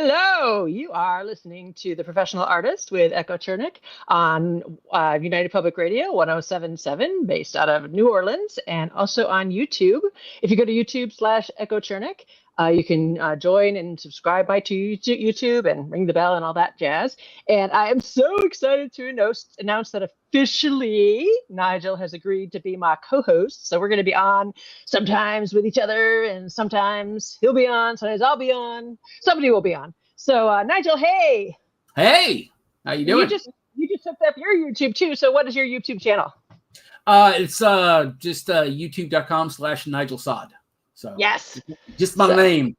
Hello, you are listening to The Professional Artist with Echo Chernick on United Public Radio 1077, based out of New Orleans, and also on YouTube. If you go to YouTube/Echo Chernick, you can join and subscribe to YouTube and ring the bell and all that jazz. And I am so excited to announce that officially Nigel has agreed to be my co-host. So we're going to be on sometimes with each other, and sometimes he'll be on, sometimes I'll be on, somebody will be on. So Nigel, hey. Hey, how you doing? You just hooked up your YouTube too. So what is your YouTube channel? It's just youtube.com/Nigel Sade. So yes, just my name.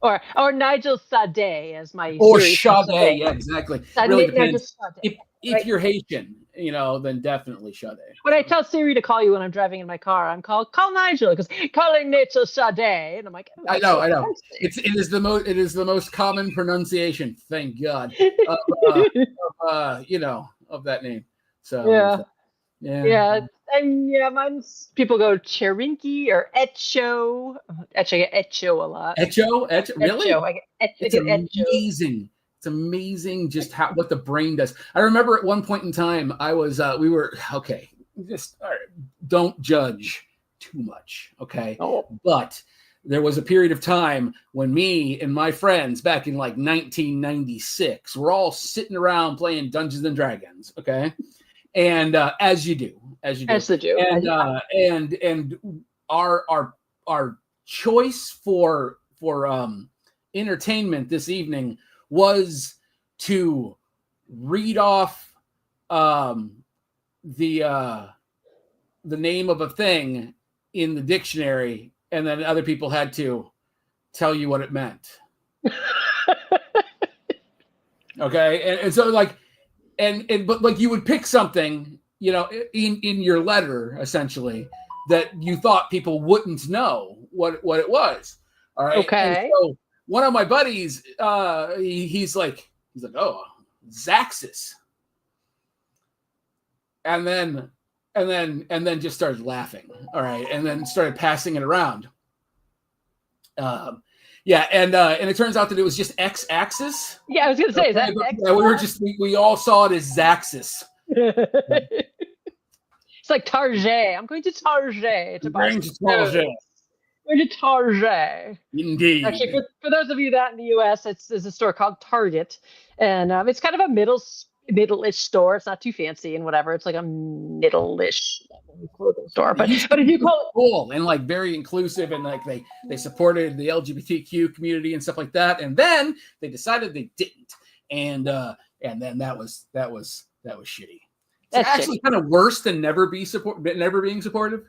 Or Nigel Sade as my Sade. Yeah, exactly. Sade, really depends. If right? You're Haitian, then definitely Sade. When I tell Siri to call you when I'm driving in my car, I'm call Nigel, because calling Nigel Sade, and I'm like, oh, I know. It is the most common pronunciation. Thank God. Of that name. So yeah. And mine's people go Cherinky or Echo. Actually, I get Echo a lot. Echo, really? Echo. It's amazing. It's amazing just what the brain does. I remember at one point in time, we were okay. Just all right, don't judge too much, okay? Oh. But there was a period of time when me and my friends back in like 1996 were all sitting around playing Dungeons and Dragons, okay? And as you do, and our choice for entertainment this evening was to read off the name of a thing in the dictionary, and then other people had to tell you what it meant. Okay, and so like. But you would pick something, in your letter essentially that you thought people wouldn't know what it was. All right. Okay. And so one of my buddies, he's like, oh, Zaxxus. And then just started laughing. All right. And then started passing it around. Yeah, and it turns out that it was just X-axis. Yeah, I was gonna say, is that X? We all saw it as Zaxxus. It's like Target. I'm going to Target to buy some Target. Going to Target. Indeed. Actually, for those of you that in the U.S., there's a store called Target, and it's kind of a middle-ish store. It's not too fancy and whatever. It's like a middle-ish clothing store. But if you call it cool and like very inclusive, and like they supported the LGBTQ community and stuff like that, and then they decided they didn't, and then that was shitty. It's actually kind of worse than never being supportive.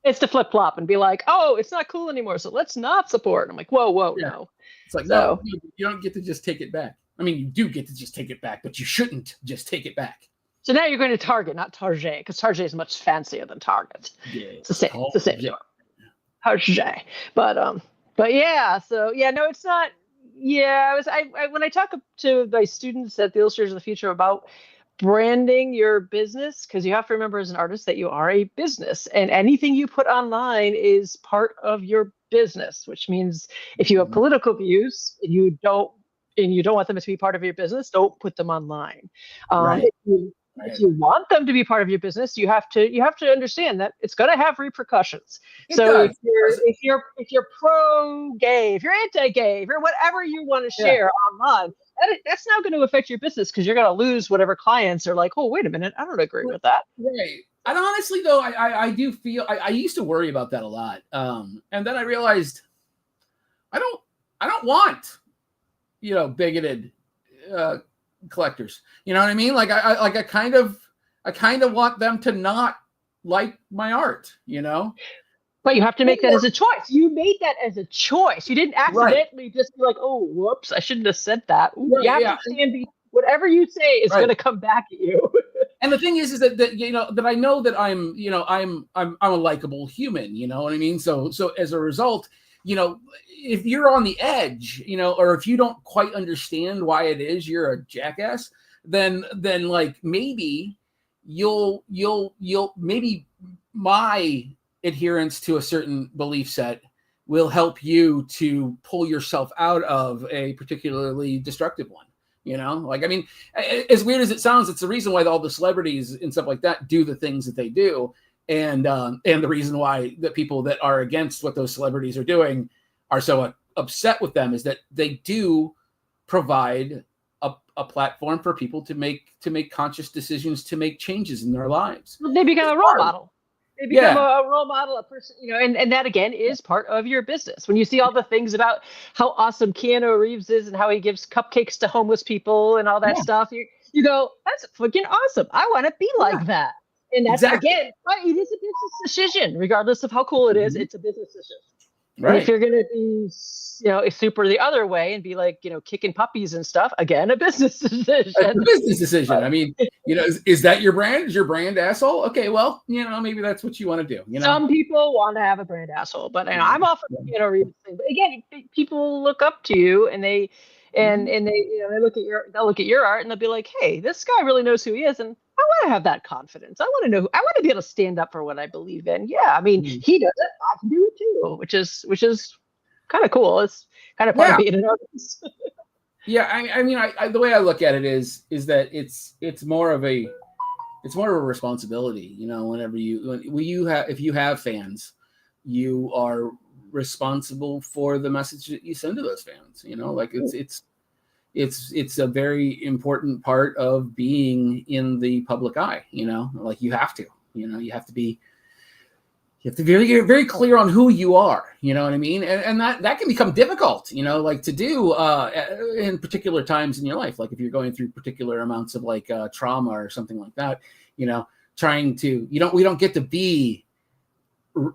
It's to flip flop and be like, oh, it's not cool anymore, so let's not support. I'm like, whoa, yeah. No. It's like, no, you don't get to just take it back. I mean, you do get to just take it back, but you shouldn't just take it back. So now you're going to Target, not Target, because Target is much fancier than Target. Yeah, it's the same. It's the same. Target. But yeah. So yeah, no, it's not. Yeah, when I talk to my students at the Illustrators of the Future about branding your business, because you have to remember as an artist that you are a business, and anything you put online is part of your business. Which means if you have political views, you don't want them to be part of your business, don't put them online. Right. If you want them to be part of your business, you have to understand that it's going to have repercussions. If you're pro-gay, if you're anti-gay, if you're whatever you want to share online, that's now going to affect your business, because you're going to lose whatever clients are like, oh, wait a minute, I don't agree with that. Right. And honestly, though, I do feel I used to worry about that a lot, and then I realized I don't want bigoted collectors. You know what I mean? Like I kind of want them to not like my art, But you have to make that as a choice. You made that as a choice. You didn't accidentally just be like, oh, whoops, I shouldn't have said that. You have to stand whatever you say is going to come back at you. And the thing is that that I know that I'm a likable human, you know what I mean? So as a result, if you're on the edge, or if you don't quite understand why it is you're a jackass, then like maybe you'll maybe my adherence to a certain belief set will help you to pull yourself out of a particularly destructive one. You know, like, I mean, as weird as it sounds, it's the reason why all the celebrities and stuff like that do the things that they do. And the reason why the people that are against what those celebrities are doing are so upset with them is that they do provide a platform for people to make conscious decisions, to make changes in their lives. They become a role model. They become a role model, a person, you know, and that again is part of your business. When you see all the things about how awesome Keanu Reeves is and how he gives cupcakes to homeless people and all that stuff, you go, that's fucking awesome. I want to be like that. And that's again, it is a business decision, regardless of how cool it is. It's a business decision. Right. And if you're going to be, you know, super the other way and be like, you know, kicking puppies and stuff, again, a business decision. A business decision. I mean, you know, is that your brand? Is your brand asshole? Okay, well, you know, maybe that's what you want to do. You know, some people want to have a brand asshole, but you know, I'm all for the Keanu Reeves thing. But again, people look up to you, and they and they, you know, they'll look at your art and they'll be like, hey, this guy really knows who he is, and I want to have that confidence. I want to know. I want to be able to stand up for what I believe in. Yeah, I mean, he does it. I can do it too, which is kind of cool. It's kind of part of being an artist. I mean, the way I look at it is that it's more of a responsibility. You know, whenever if you have fans, you are responsible for the message that you send to those fans. You know, like it's a very important part of being in the public eye. You know, like you have to be very, very clear on who you are. You know what I mean? And that can become difficult, you know, like to do in particular times in your life. Like if you're going through particular amounts of like trauma or something like that, you know, we don't get to be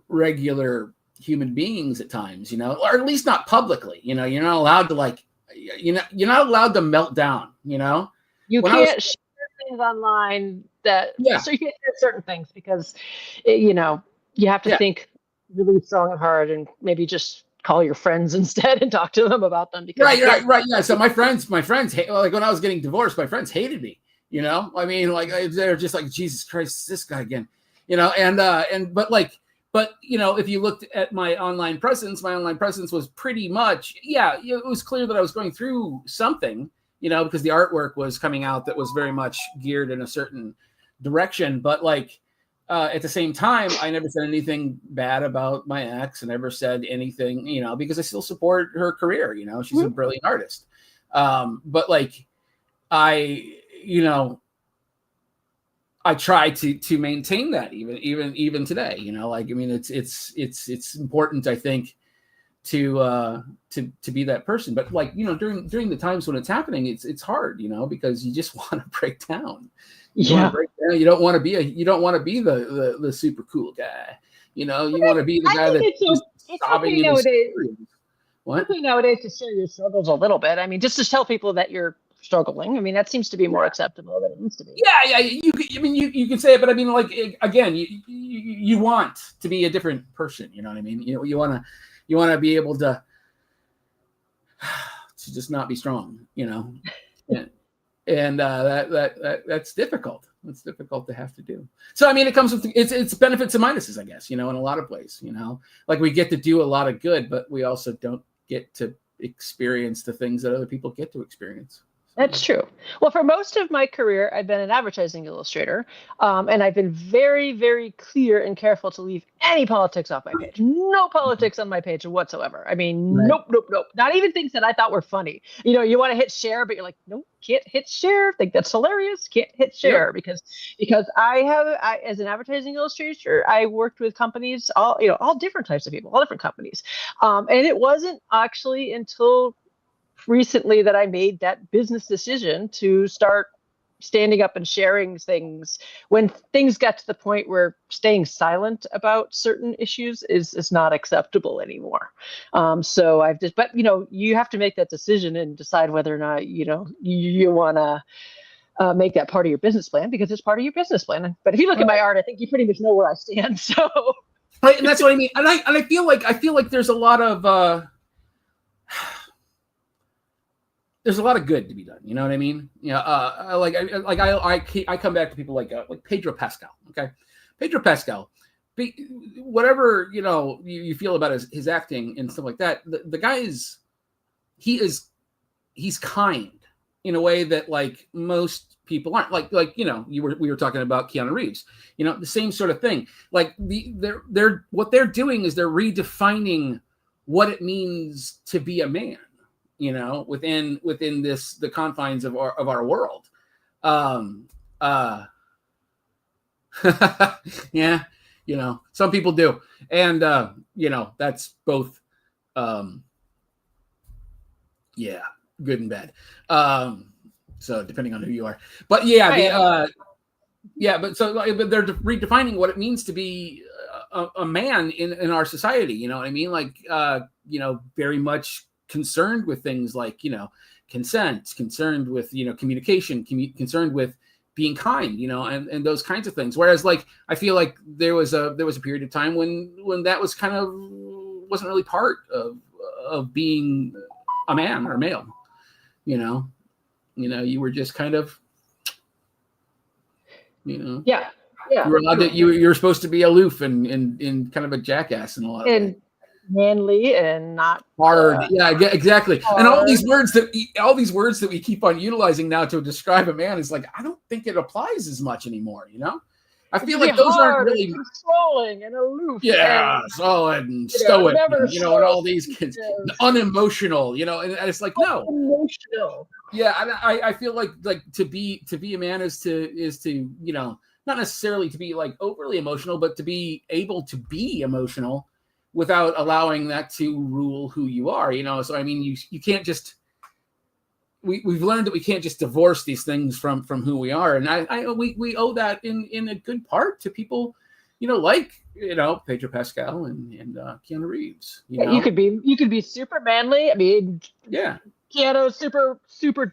regular human beings at times, you know, or at least not publicly. You know, you're not allowed to you're not allowed to melt down, you know. You can't share things online so you can't share certain things because, you know, you have to think really strong and hard, and maybe just call your friends instead and talk to them about them. Because right. Yeah. So my friends, like when I was getting divorced, my friends hated me. You know, I mean, like they're just like, Jesus Christ, this guy again. You know, but you know, if you looked at my online presence was pretty much, it was clear that I was going through something, you know, because the artwork was coming out that was very much geared in a certain direction. But like, at the same time, I never said anything bad about my ex. I never said anything, you know, because I still support her career. You know, she's a brilliant artist. But like, I try to maintain that even today. You know, like, I mean, it's important, I think, to be that person. But like, you know, during the times when it's happening, it's hard, you know, because you just want to break down. You don't want to be the super cool guy. You know, you want to be the guy that's sobbing in his screams. What? Nowadays to share your struggles a little bit. I mean, just to tell people that you're struggling. I mean, that seems to be more acceptable than it used to be. Yeah. You can say it, but I mean, like, again, you want to be a different person. You know what I mean? You know, you want to be able to just not be strong. You know. And that's difficult. It's difficult to have to do. So, I mean, it comes with it's benefits and minuses, I guess, you know, in a lot of ways, you know, like we get to do a lot of good, but we also don't get to experience the things that other people get to experience. That's true. Well, for most of my career, I've been an advertising illustrator, and I've been very, very clear and careful to leave any politics off my page. No politics on my page whatsoever. I mean, nope. Not even things that I thought were funny. You know, you want to hit share, but you're like, nope, can't hit share. Think that's hilarious. Can't hit share because I as an advertising illustrator, I worked with companies, all different types of people, all different companies, and it wasn't actually until recently that I made that business decision to start standing up and sharing things when things got to the point where staying silent about certain issues is not acceptable anymore. So but you know, you have to make that decision and decide whether or not, you know, you want to make that part of your business plan, because it's part of your business plan. But if you look at my art, I think you pretty much know where I stand. So right, and that's what I mean. And I feel like there's a lot of there's a lot of good to be done. You know what I mean? You know, I come back to people like Pedro Pascal. Okay. Pedro Pascal whatever, you feel about his acting and stuff like that, the guy he's kind in a way that like most people aren't. Like we were talking about Keanu Reeves, the same sort of thing. Like they're what they're doing is they're redefining what it means to be a man, within the confines of our world. Yeah, some people do. And that's both good and bad. So depending on who you are. But yeah, but they're redefining what it means to be a man in our society. You know what I mean? Like very much concerned with things like consent, concerned with communication, concerned with being kind, and those kinds of things. Whereas like I feel like there was a period of time when that was kind of wasn't really part of being a man or male. You were just kind of, Yeah. You were allowed to, you were supposed to be aloof and kind of a jackass in a lot of ways. Manly and not hard. Yeah, exactly. Hard. And all these words that we keep on utilizing now to describe a man is like, I don't think it applies as much anymore. I feel like those aren't really controlling and aloof. Yeah, and, solid and stoic, and all these kids, unemotional, and it's like no. Emotional. Yeah, I feel like to be a man is to not necessarily to be like overly emotional, but to be able to be emotional without allowing that to rule who you are. So I mean, you can't just. We've learned that we can't just divorce these things from who we are, and we owe that in a good part to people, like Pedro Pascal and Keanu Reeves. You could be super manly. I mean, yeah, Keanu super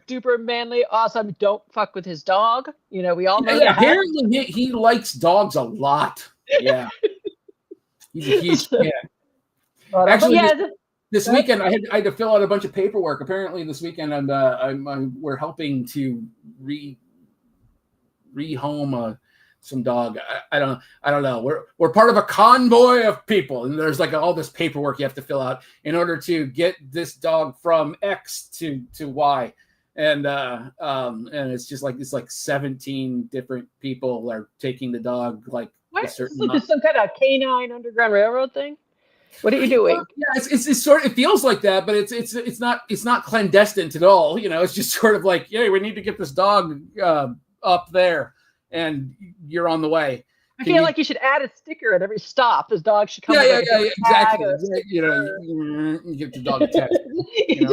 duper manly, awesome. Don't fuck with his dog. We all know that. Apparently, he likes dogs a lot. Yeah, he's a huge fan. Actually. This weekend, I had to fill out a bunch of paperwork. Apparently, this weekend, we're helping to rehome some dog. I don't know. We're part of a convoy of people, and there's like all this paperwork you have to fill out in order to get this dog from X to Y, and it's just like 17 different people are taking the dog like what? It's like some kind of canine Underground Railroad thing. What are you doing? Yeah, it's sort of, it feels like that, but it's not clandestine at all. It's just sort of like, yeah, we need to get this dog up there, and you're on the way. I feel like you should add a sticker at every stop. This dog should come. Yeah, exactly. You get the dog a tattoo. In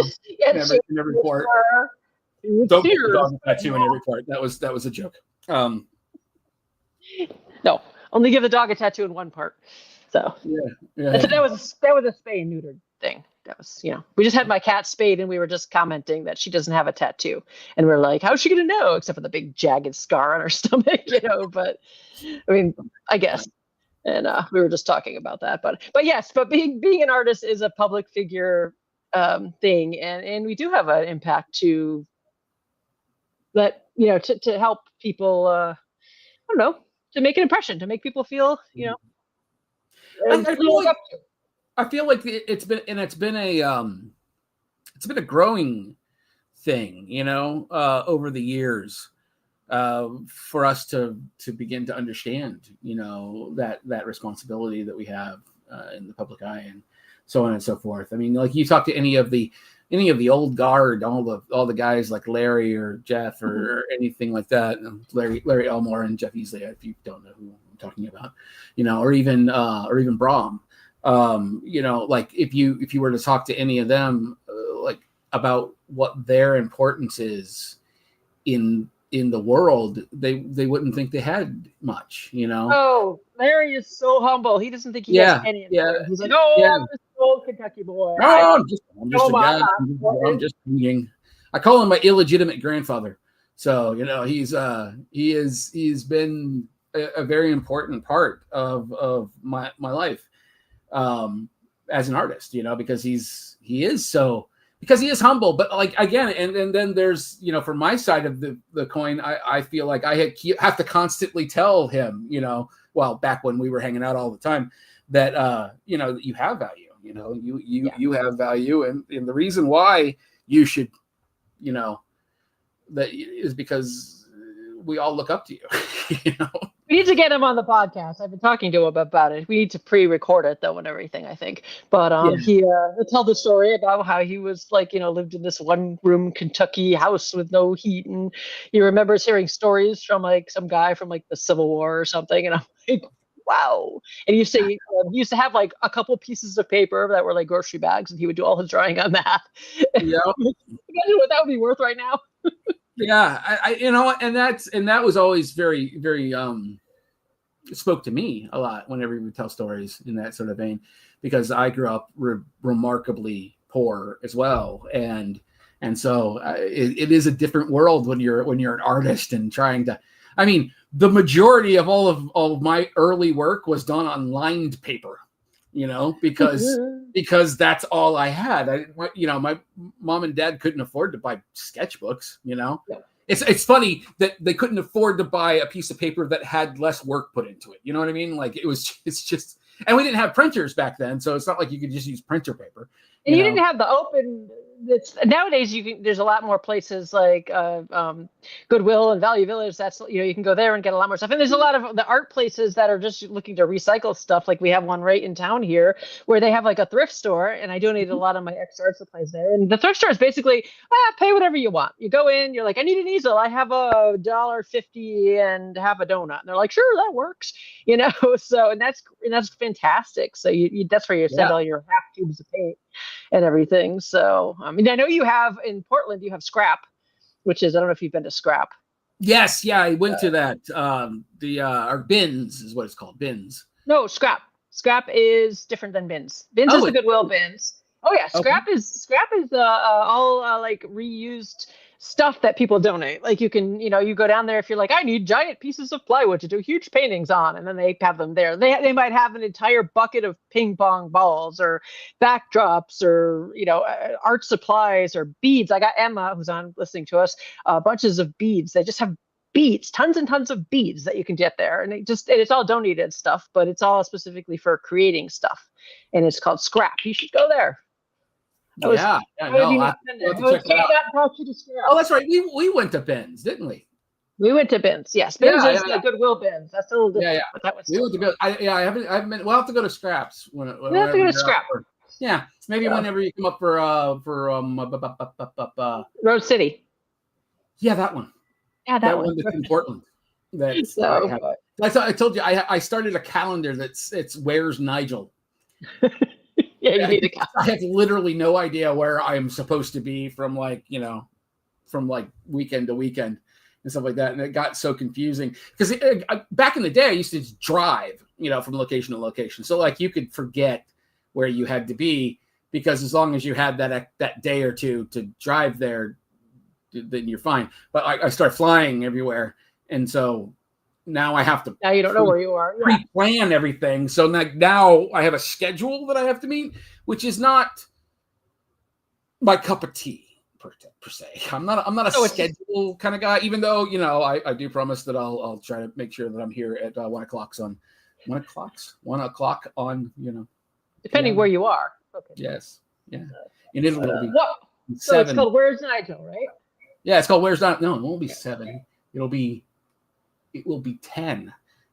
every part. Don't get the dog a tattoo in every part. That was a joke. No, only give the dog a tattoo in one part. So that was a spay and neutered thing. That was, we just had my cat spayed, and we were just commenting that she doesn't have a tattoo, and we're like, how's she gonna know? Except for the big jagged scar on her stomach, But I mean, I guess, and we were just talking about that. But yes, being an artist is a public figure thing, and we do have an impact to that, to help people. I don't know, to make an impression, to make people feel, I feel like it's been a growing thing, over the years, for us to begin to understand, that responsibility that we have in the public eye and so on and so forth. I mean, like you talk to any of the old guard, all the guys like Larry or Jeff or anything like that, Larry Elmore and Jeff Easley, if you don't know who I'm talking about, or even Brahm, like if you were to talk to any of them, like about what their importance is in the world, they wouldn't think they had much, Oh, Larry is so humble. He doesn't think he has any. He's like, I'm this old Kentucky boy. No, I'm just a guy. I'm just thinking. I call him my illegitimate grandfather. So he's been a very important part of my life as an artist. Because he is humble, but like again, and then there's from my side of the coin, I feel like I have to constantly tell him well, back when we were hanging out all the time, that you know, you have value. You know, you have value, and the reason why you should, you know, that is because we all look up to you. You know, we need to get him on the podcast. I've been talking to him about it. We need to pre-record it though and everything, I think. But he he'll tell the story about how he was like, you know, lived in this one room Kentucky house with no heat, and he remembers hearing stories from like some guy from like the Civil War or something, and I'm like, wow. And you say he used to have like a couple pieces of paper that were like grocery bags, and he would do all his drawing on that. yeah. Imagine what that would be worth right now. Yeah, I you know, and that was always very, very it spoke to me a lot whenever we would tell stories in that sort of vein, because I grew up remarkably poor as well, and so it is a different world when you're an artist and trying to. I mean, the majority of all of my early work was done on lined paper, you know, because that's all I had. You know, my mom and dad couldn't afford to buy sketchbooks, you know. Yeah. It's funny that they couldn't afford to buy a piece of paper that had less work put into it. You know what I mean? Like it's just, and we didn't have printers back then, so it's not like you could just use printer paper. And you didn't have the open. Nowadays there's a lot more places like Goodwill and Value Village. That's, you know, you can go there and get a lot more stuff. And there's a lot of the art places that are just looking to recycle stuff. Like we have one right in town here where they have like a thrift store, and I donated a lot of my extra art supplies there. And the thrift store is basically pay whatever you want. You go in, you're like, I need an easel. I have $1.50 and have a donut. And they're like, sure, that works. You know, so and that's fantastic. So you that's where you send all your half tubes of paint and everything. So I mean, I know you have in Portland, you have Scrap, which is, I don't know if you've been to Scrap. Yes, yeah, I went to that. Our Bins is what it's called. Bins. No, Scrap. Scrap is different than Bins. Bins is the Goodwill Bins. Oh yeah, Scrap is all like reused stuff that people donate. Like you can, you know, you go down there if you're like, I need giant pieces of plywood to do huge paintings on, and then they have them there. They might have an entire bucket of ping pong balls or backdrops or, you know, art supplies or beads. I got Emma, who's on listening to us, bunches of beads. They just have beads, tons and tons of beads that you can get there, and it's all donated stuff, but it's all specifically for creating stuff, and it's called Scrap. You should go there. No. Oh, that's right. We went to Bins, didn't we? We went to Bins. Yes, Bins is the Goodwill Bins. That's a little different. Yeah. That was we went to go. I haven't been. We'll have to go to Scraps. We'll have to go to Scrap. Yeah, maybe whenever you come up for Road City. Yeah, that one. Yeah, that one that's in Portland. That's so. I told you I started a calendar it's Where's Nigel. Yeah, you need to. I have literally no idea where I'm supposed to be from weekend to weekend and stuff like that. And it got so confusing because back in the day I used to just drive, you know, from location to location. So like you could forget where you had to be because as long as you had that day or two to drive there, then you're fine. But I start flying everywhere, and so now I have to. Now you don't know where you are. Pre-plan everything. So now I have a schedule that I have to meet, which is not my cup of tea per se. I'm not a schedule kind of guy. Even though, you know, I do promise that I'll try to make sure that I'm here at 1 o'clock on 1 o'clock on, you know, depending where you are. Okay. Yes. Yeah. And it'll be 7. So it's called Where's Nigel, right? Yeah, it's called Where's Nigel. No, it won't be 7. It will be 10.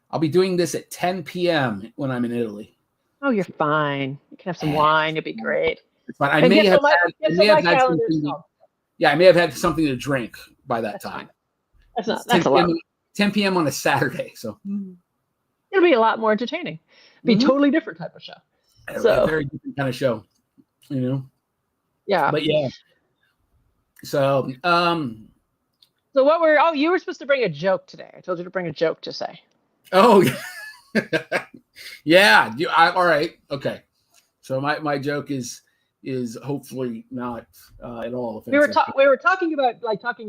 I'll be doing this at 10 p.m. when I'm in Italy. Oh, you're fine. You can have some wine. It'll be great. It's fine. I may have had something. Yeah, I may have had something to drink by that time. That's a lot. 10 p.m. on a Saturday, so it'll be a lot more entertaining. It'll be a totally different type of show. A very different kind of show, you know. Yeah. But yeah. So So you were supposed to bring a joke today. I told you to bring a joke to say. Oh, yeah. All right. Okay. So my joke is hopefully not at all offensive. We were talking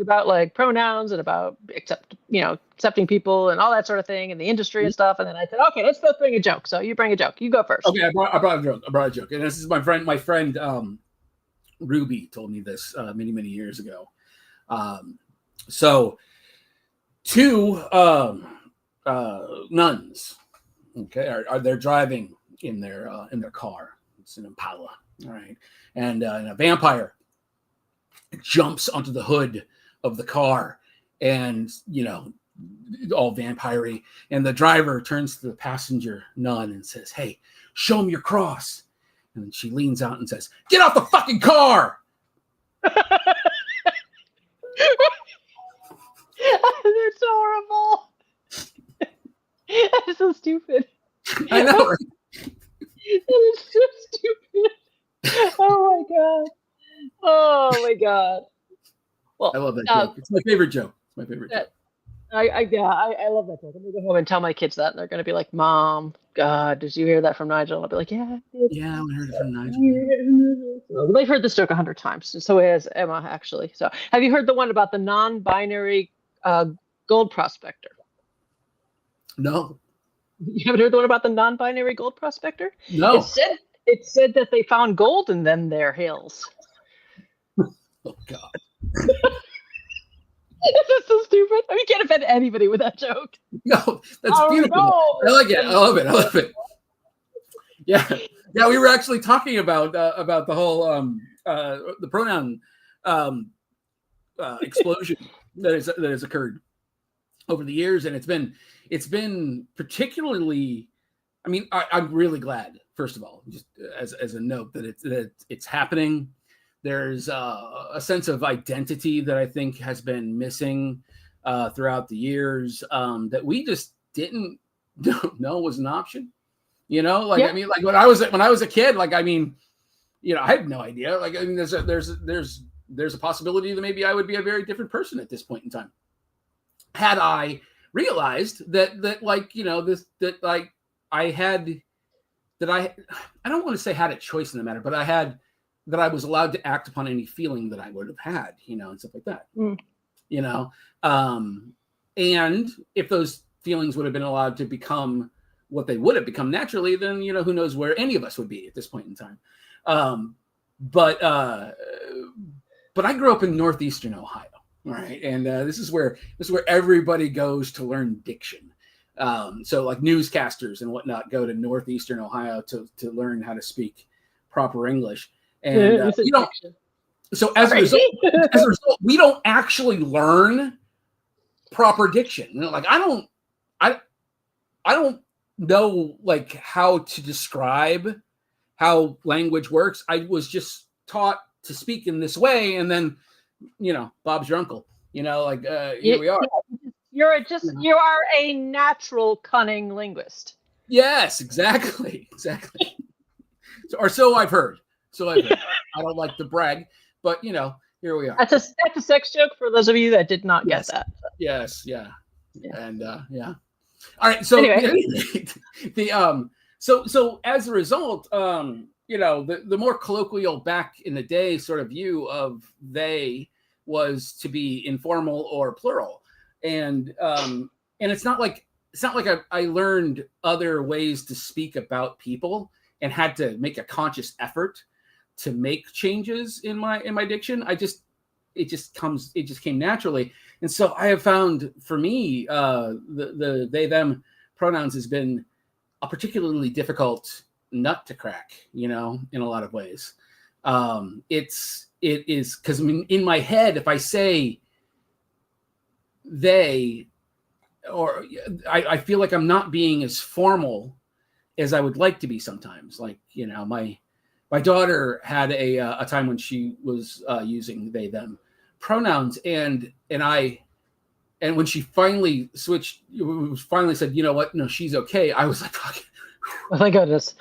about like pronouns and about accepting people and all that sort of thing in the industry and stuff. And then I said, okay, let's both bring a joke. So you bring a joke. You go first. Okay. I brought a joke. And this is my friend Ruby told me this many, many years ago. So 2 nuns Okay, are they're driving in their car. It's an Impala. All right, and a vampire jumps onto the hood of the car, and all vampire-y, and the driver turns to the passenger nun and says, "Hey, show him your cross." And she leans out and says, "Get off the fucking car!" That's horrible. That's so stupid. I know, right? That is so stupid. Oh my god. Oh my god. Well, I love that joke. It's my favorite joke. It's my favorite joke. I love that joke. I'm gonna go home and tell my kids that, and they're gonna be like, "Mom, God, did you hear that from Nigel?" And I'll be like, "Yeah, I did." Yeah, I heard it from Nigel. Well, they've heard this joke 100 times. So has Emma, actually. So, have you heard the one about the non-binary gold prospector? No. You haven't heard the one about the non-binary gold prospector? No. It said that they found gold in them there hills. Oh God. This is so stupid. I mean, you can't offend anybody with that joke. No, that's beautiful. No. I like it. I love it. I love it. Yeah. Yeah, we were actually talking about the whole the pronoun explosion that has occurred over the years, and it's been particularly. I mean, I'm really glad. First of all, just as a note that it's happening. There's a sense of identity that I think has been missing throughout the years that we just didn't know was an option. I mean, like when I was a kid, like, I mean, I had no idea. Like, I mean, there's a possibility that maybe I would be a very different person at this point in time, had I realized that I don't want to say had a choice in the matter, but that I was allowed to act upon any feeling that I would have had, and stuff like that. And if those feelings would have been allowed to become what they would have become naturally, then, who knows where any of us would be at this point in time. But I grew up in Northeastern Ohio. Right. And this is where everybody goes to learn diction. So like newscasters and whatnot go to Northeastern Ohio to learn how to speak proper English. And so as a result, we don't actually learn proper diction. Like I don't know like how to describe how language works. I was just taught to speak in this way, and then Bob's your uncle. Here we are. You are a natural cunning linguist. Yes, exactly. So I've heard. I don't like to brag, but here we are. That's a sex joke for those of you that did not get that. Yes, yeah. And yeah. All right. So anyway, so as a result, the more colloquial back in the day sort of view of they was to be informal or plural, and it's not like I learned other ways to speak about people and had to make a conscious effort to make changes in my diction. It just came naturally. And so I have found for me, the they, them pronouns has been a particularly difficult nut to crack, in a lot of ways. It is because in my head, if I say they, or I feel like I'm not being as formal as I would like to be sometimes. Like, my daughter had a time when she was using they, them pronouns, and when she finally said, you know what, no, she's okay. I was like, oh my goodness.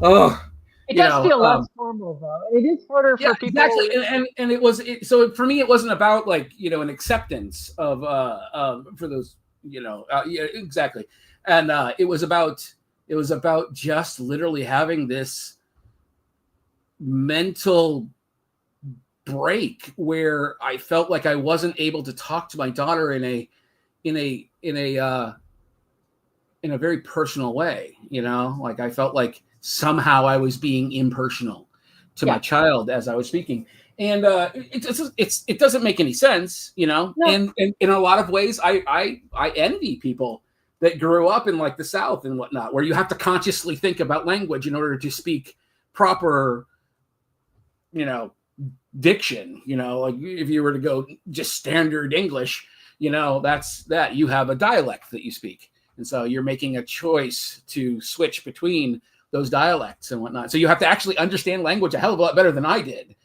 Oh, it does feel less formal though. It is harder for people. Exactly. And it was so for me, it wasn't about like, an acceptance of for those, exactly. And it was about just literally having this mental break where I felt like I wasn't able to talk to my daughter in a very personal way, like I felt like somehow I was being impersonal to my child as I was speaking. And it doesn't make any sense, No. And in a lot of ways, I envy people that grew up in like the South and whatnot, where you have to consciously think about language in order to speak proper, diction. Like if you were to go just standard English, that's that you have a dialect that you speak. And so you're making a choice to switch between those dialects and whatnot. So you have to actually understand language a hell of a lot better than I did,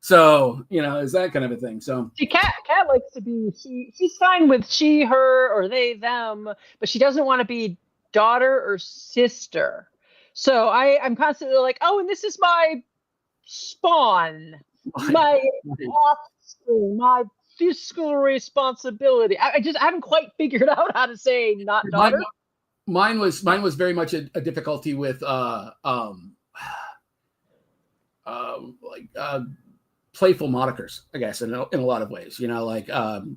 So, is that kind of a thing. So Kat likes to be, she's fine with she, her, or they, them, but she doesn't want to be daughter or sister. So I'm constantly like, oh, and this is my spawn, my offspring, my fiscal responsibility. I haven't quite figured out how to say not daughter. Mine was very much a difficulty with playful monikers, I guess, in a lot of ways. Like when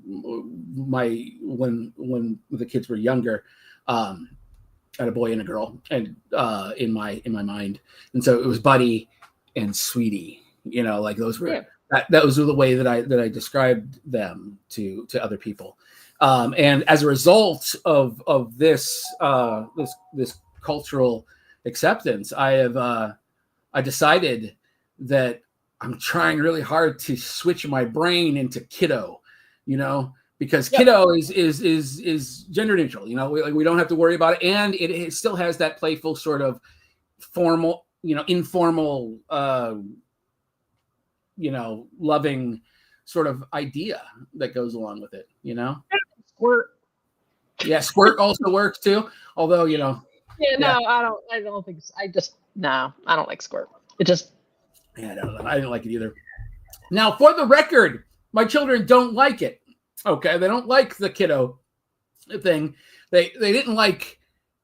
the kids were younger, I had a boy and a girl, and in my mind, and so it was Buddy and Sweetie. Like those were that was the way that I described them to other people. And as a result of this cultural acceptance, I decided that I'm trying really hard to switch my brain into kiddo, because kiddo is gender neutral. We don't have to worry about it, and it still has that playful sort of formal, informal, loving sort of idea that goes along with it. Squirt. Yeah, squirt also works too. Although, Yeah, no, I don't think so. I don't like squirt. It just. Yeah, I didn't like it either. Now, for the record, my children don't like it. Okay, they don't like the kiddo thing. They didn't like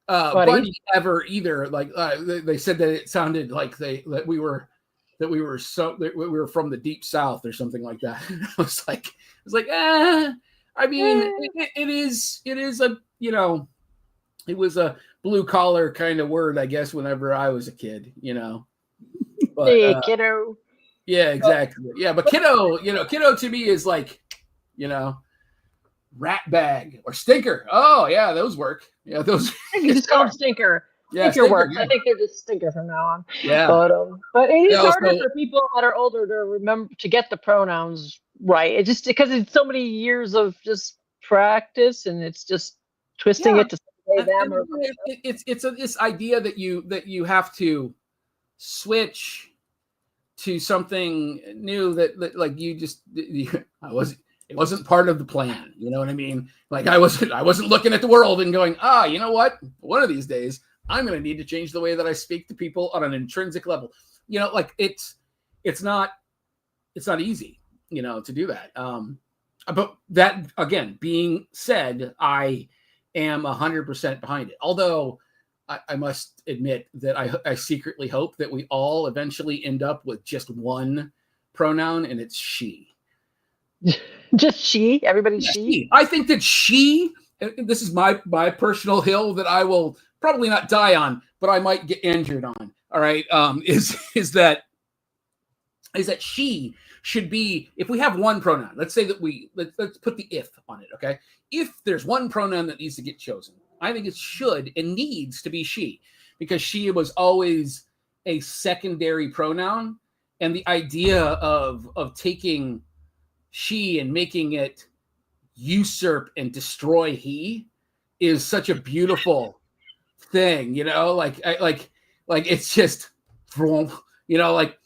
Buddy ever either. Like they said that it sounded like that we were from the deep South or something like that. I was like, I mean, it is a it was a blue collar kind of word, I guess, whenever I was a kid, But, hey, kiddo. Yeah, exactly. Yeah, but kiddo to me is like, rat bag or stinker. Oh yeah, those work. Yeah, those. You just call them stinker. Yeah, stinker works. Yeah. I think they're just stinker from now on. Yeah. But it is harder for people that are older to remember to get the pronouns right. It just because it's so many years of just practice, and it's just twisting it to say them. Or it's this idea that you have to switch to something new that like it wasn't part of the plan. You know what I mean? Like I wasn't looking at the world and going, you know what? One of these days I'm going to need to change the way that I speak to people on an intrinsic level. Like it's not easy, to do that. But that again being said, I am 100% behind it. Although I must admit that I secretly hope that we all eventually end up with just one pronoun, and it's she. Just she? Everybody's she? I think that she, this is my personal hill that I will probably not die on, but I might get injured on. All right. Is that she should be, if we have one pronoun, let's say that let's put the if on it. Okay. If there's one pronoun that needs to get chosen, I think it should and needs to be she, because she was always a secondary pronoun. And the idea of taking she and making it usurp and destroy he is such a beautiful thing, like it's just, like,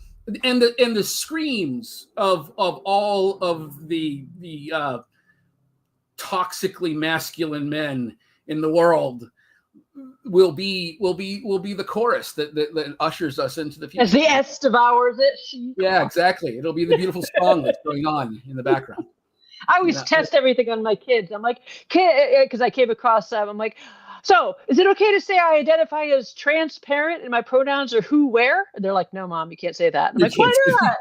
and the screams of all of the toxically masculine men in the world will be the chorus that ushers us into the future. As the S devours it. Yeah, exactly. It'll be the beautiful song that's going on in the background. I always test everything on my kids. I'm like, because I came across them. I'm like, so is it okay to say I identify as transparent and my pronouns are who, where? And they're like, no, Mom, you can't say that. I'm like, why not?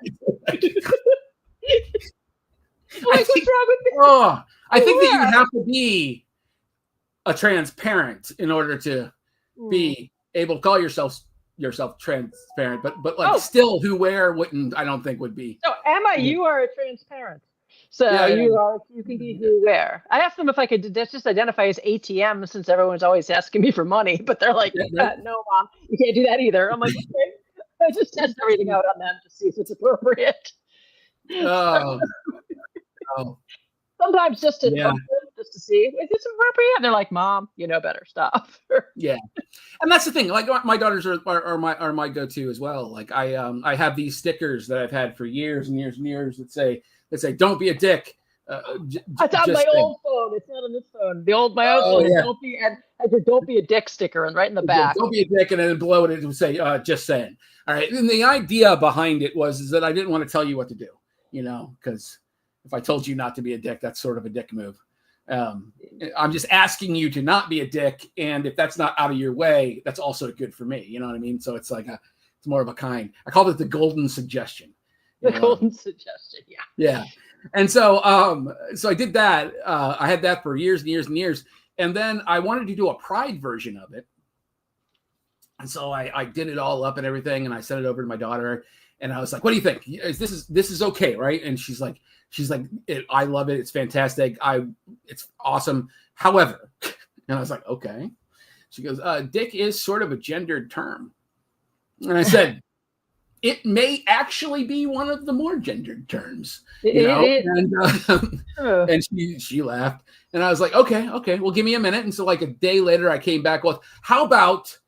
What's wrong with me? I think that you would have to be a transparent in order to be able to call yourself transparent, but like still who, where wouldn't, I don't think would be. So Emma, you are a transparent. So Yeah, you can be who, where. I asked them if I could just identify as ATM since everyone's always asking me for money, but they're like, right. no, mom, you can't do that either. I'm like, okay. I just test everything out on them to see if it's appropriate. Oh, oh, Sometimes just to yeah, poke them, just to see if it's appropriate. And they're like, mom, you know better, stop. yeah. And that's the thing. Like my daughters are my go-to as well. Like I have these stickers that I've had for years and years and years that say don't be a dick. It's on my old phone. It's not on this phone. My old phone. Yeah. Don't be and has a "don't be a dick" sticker and right in the back. Don't be a dick, and then below it would say just saying. All right. And the idea behind it is that I didn't want to tell you what to do, because if I told you not to be a dick, that's sort of a dick move. I'm just asking you to not be a dick, and if that's not out of your way, that's also good for me. You know what I mean? So it's like it's more of a kind. I call it the golden suggestion. The golden suggestion, yeah. Yeah. And so I did that. I had that for years and years and years, and then I wanted to do a Pride version of it, and so I did it all up and everything, and I sent it over to my daughter, and I was like, "What do you think? This is okay, right?" And she's like, I love it. It's fantastic. It's awesome. However, and I was like, okay. She goes, dick is sort of a gendered term. And I said, it may actually be one of the more gendered terms, and she laughed, and I was like, okay, well, give me a minute. And so like a day later, I came back with, how about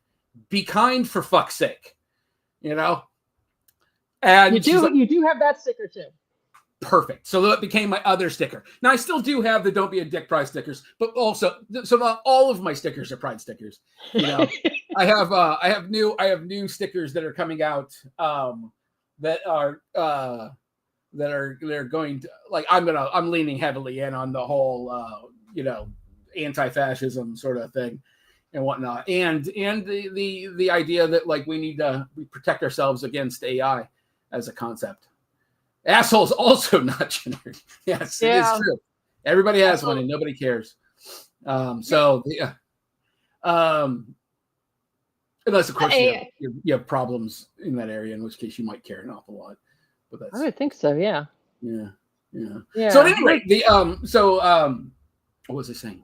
be kind for fuck's sake, And you do have that sticker too. Perfect. So that became my other sticker. Now I still do have the "Don't Be a Dick" Pride stickers, but also so not all of my stickers are Pride stickers. I have new stickers that are coming out that are they're going to, like, I'm leaning heavily in on the whole anti-fascism sort of thing and whatnot, and the idea that like we protect ourselves against AI as a concept. Assholes also not gendered. Yes, It is true. Everybody has one and nobody cares. Unless of course you have problems in that area, in which case you might care an awful lot. But that's, I would think so. Yeah. So at any rate, what was I saying?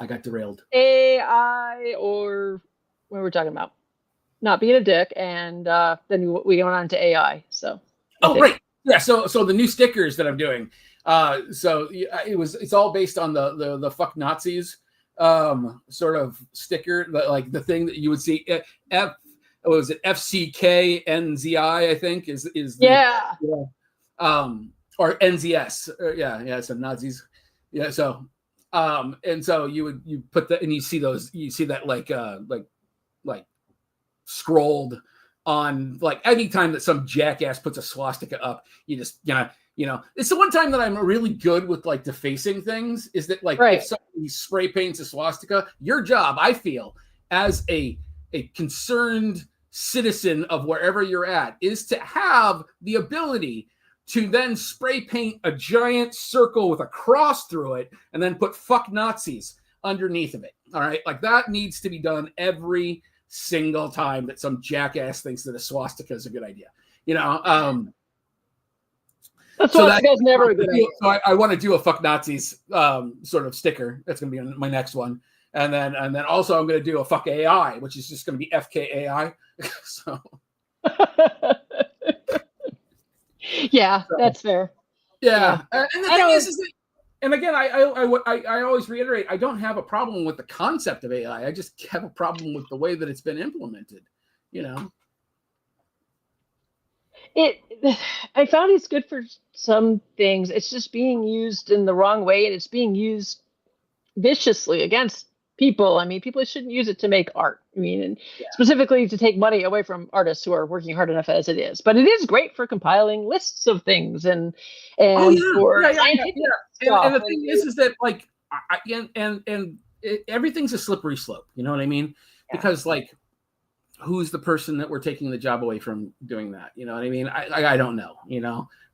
I got derailed. AI, or what were we talking about? Not being a dick, and then we went on to AI. So. Oh, right. Yeah. So the new stickers that I'm doing. It's all based on the fuck Nazis sort of sticker, like the thing that you would see. FCKNZI, I think is or NZS. So Nazis. Yeah. So and so you put that, and you see that like scrolled on, like, anytime that some jackass puts a swastika up, you just it's the one time that I'm really good with like defacing things, is that like if somebody spray paints a swastika, your job, I feel, as a concerned citizen of wherever you're at, is to have the ability to then spray paint a giant circle with a cross through it and then put fuck Nazis underneath of it. All right. Like, that needs to be done every single time that some jackass thinks that a swastika is a good idea. Swastika's never a good idea. So I want to do a fuck Nazis sort of sticker. That's going to be on my next one. And then also I'm going to do a fuck AI, which is just going to be FKAI. So that's fair. Yeah. And the thing is that, and again, I always reiterate, I don't have a problem with the concept of AI. I just have a problem with the way that it's been implemented. I found it's good for some things. It's just being used in the wrong way, and it's being used viciously against people. I mean, people shouldn't use it to make art. I mean, and specifically to take money away from artists who are working hard enough as it is. But it is great for compiling lists of things and for scientific stuff. And the thing is that like, everything's a slippery slope. You know what I mean? Yeah. Because like, who's the person that we're taking the job away from doing that? You know what I mean? I don't know.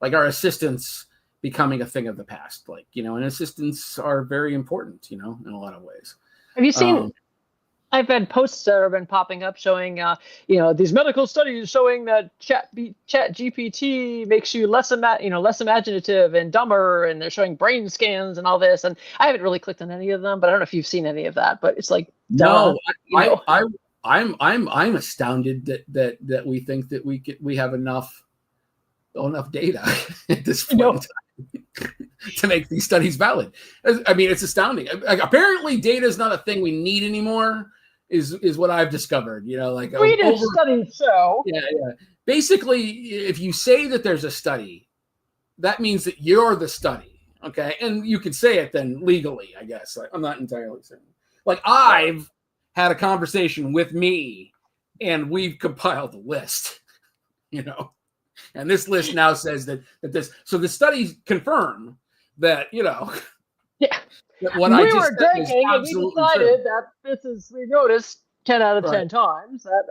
Like, our assistants becoming a thing of the past. Like, and assistants are very important. In a lot of ways. Have you seen? I've had posts that have been popping up showing, these medical studies showing that Chat GPT makes you less imaginative and dumber, and they're showing brain scans and all this. And I haven't really clicked on any of them, but I don't know if you've seen any of that. But it's like, duh, No, I'm astounded that we think that we have enough data at this point to make these studies valid. I mean, it's astounding. Like, apparently, data is not a thing we need anymore. Is what I've discovered. Like studies show. Yeah. Basically, if you say that there's a study, that means that you're the study. Okay, and you can say it then legally, I guess. I'm not entirely saying. Like, I've had a conversation with me, and we've compiled a list. And this list now says that this. So the studies confirm that That what we I just were drinking, and we decided that we noticed 10 out of 10 times that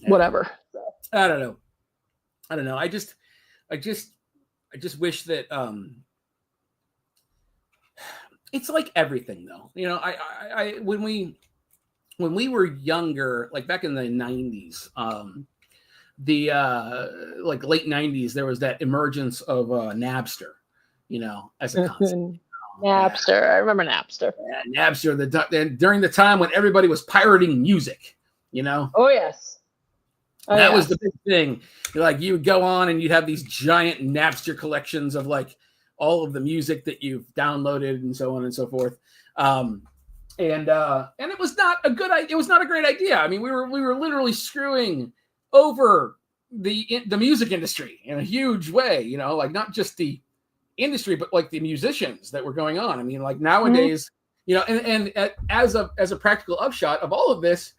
whatever. So. I don't know. I just wish that it's like everything though. I when we were younger, like back in the 90s, the like late 90s, there was that emergence of Napster, as a concept. Napster. I remember Napster. Yeah, Napster, during the time when everybody was pirating music, Oh, yes. That was the big thing. You would go on and you'd have these giant Napster collections of like all of the music that you've downloaded and so on and so forth. And it was not a good idea. It was not a great idea. I mean, we were literally screwing over the music industry in a huge way, like not just the industry, but like the musicians that were going on. I mean, like nowadays, and as a practical upshot of all of this,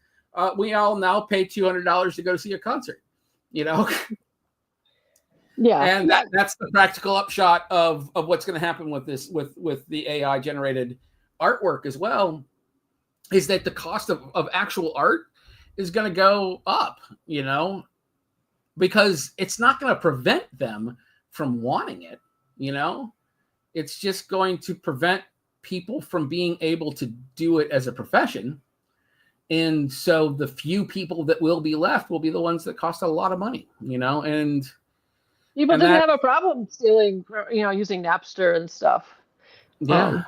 we all now pay $200 to go see a concert, Yeah. And that's the practical upshot of what's going to happen with this, with the AI generated artwork as well, is that the cost of actual art is going to go up, because it's not going to prevent them from wanting it. It's just going to prevent people from being able to do it as a profession. And so the few people that will be left will be the ones that cost a lot of money, and people didn't have a problem stealing, using Napster and stuff. Yeah.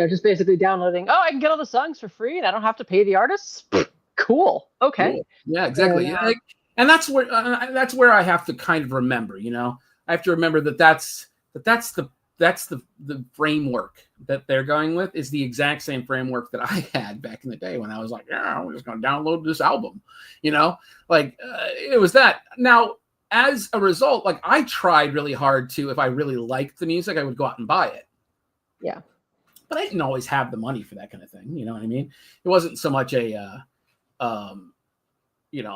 Just basically downloading. Oh, I can get all the songs for free and I don't have to pay the artists. Cool. Okay. Cool. Yeah, exactly. And that's where I have to kind of remember, I have to remember that's the framework that they're going with is the exact same framework that I had back in the day when I was like, I'm just going to download this album, it was that. Now, as a result, like I tried really hard to, if I really liked the music, I would go out and buy it. Yeah. But I didn't always have the money for that kind of thing. You know what I mean? It wasn't so much a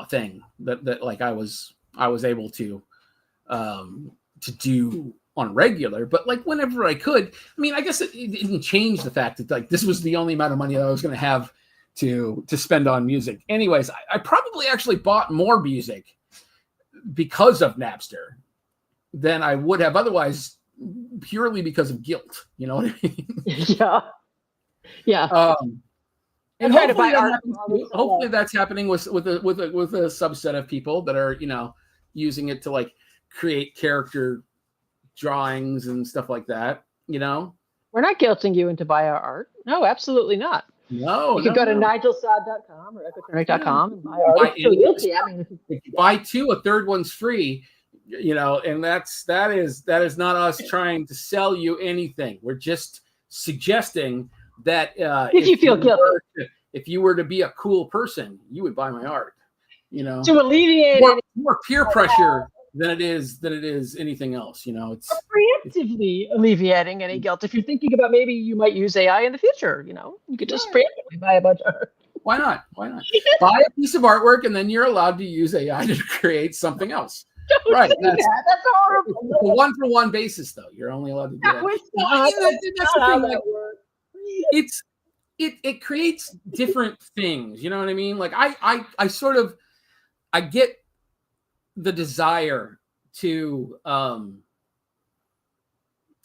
thing that like I was able to do on regular, but like whenever I could. I mean, I guess it didn't change the fact that like this was the only amount of money that I was going to have to spend on music. Anyways, I probably actually bought more music because of Napster than I would have otherwise, purely because of guilt. You know what I mean? Yeah. And hopefully that's happening with a subset of people that are using it to like create character drawings and stuff like that. We're not guilting you into buy our art. No, absolutely not. No, you can go to nigelsade.com or echoturnic.com and buy art. If you buy two, a third one's free. And that is not us trying to sell you anything. We're just suggesting that if you feel guilty, if you were to be a cool person, you would buy my art. To alleviate more peer pressure than it is anything else. It's preemptively alleviating any guilt. If you're thinking about maybe you might use AI in the future, you could just preemptively buy a bunch of art. Why not? Buy a piece of artwork and then you're allowed to use AI to create something else. Right. That's horrible. It's a one-for-one basis, though. You're only allowed to do that. That's the thing. Like, it creates different things. You know what I mean? Like I sort of I get the desire to